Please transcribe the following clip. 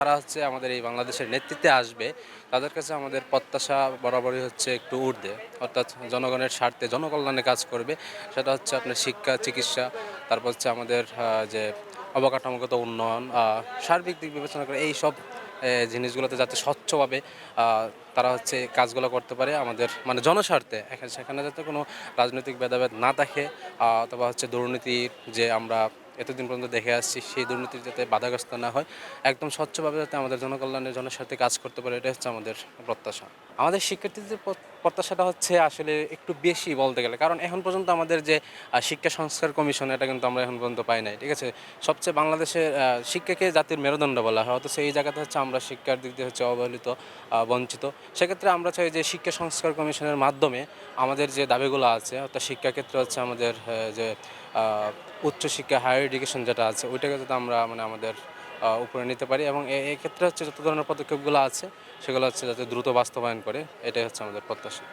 তারা হচ্ছে আমাদের এই বাংলাদেশের নেতৃত্বে আসবে, তাদের কাছে আমাদের প্রত্যাশা বরাবরই হচ্ছে একটু ঊর্ধ্বে। অর্থাৎ জনগণের স্বার্থে জনকল্যাণে কাজ করবে। সেটা হচ্ছে আপনার শিক্ষা, চিকিৎসা, তারপর হচ্ছে আমাদের যে অবকাঠামোগত উন্নয়ন, সার্বিক দিক বিবেচনা করে এইসব জিনিসগুলোতে যাতে স্বচ্ছভাবে আ তারা হচ্ছে কাজগুলো করতে পারে আমাদের মানে জনস্বার্থে। সেখানে যাতে কোনো রাজনৈতিক ভেদাভেদ না থাকে, অথবা হচ্ছে দুর্নীতির যে আমরা এতদিন পর্যন্ত দেখে আসছি সেই দুর্নীতির যাতে বাধাগ্রস্ত না হয়, একদম স্বচ্ছভাবে যাতে আমাদের জনকল্যাণের জনস্বার্থে কাজ করতে পারে, এটা হচ্ছে আমাদের প্রত্যাশা। আমাদের শিক্ষার্থীদের প্রত্যাশাটা হচ্ছে আসলে একটু বেশি বলতে গেলে। কারণ এখন পর্যন্ত আমাদের যে শিক্ষা সংস্কার কমিশন, এটা কিন্তু আমরা এখন পর্যন্ত পাই নাই। ঠিক আছে? সবচেয়ে বাংলাদেশের শিক্ষাকে জাতির মেরুদণ্ড বলা হয়। অথচ এই জায়গাতে হচ্ছে আমরা শিক্ষার দিক দিয়ে হচ্ছে অবহেলিত, বঞ্চিত। সেক্ষেত্রে আমরা চাই যে শিক্ষা সংস্কার কমিশনের মাধ্যমে আমাদের যে দাবিগুলো আছে, অর্থাৎ শিক্ষাক্ষেত্রে হচ্ছে আমাদের যে আ উচ্চশিক্ষা, হায়ার এডুকেশন যেটা আছে, ওইটাকে যাতে আমরা মানে আমাদের উপরে নিতে পারি, এবং এক্ষেত্রে হচ্ছে যত ধরনের পদক্ষেপগুলো আছে সেগুলো হচ্ছে যাতে দ্রুত বাস্তবায়ন করে, এটাই হচ্ছে আমাদের প্রত্যাশা।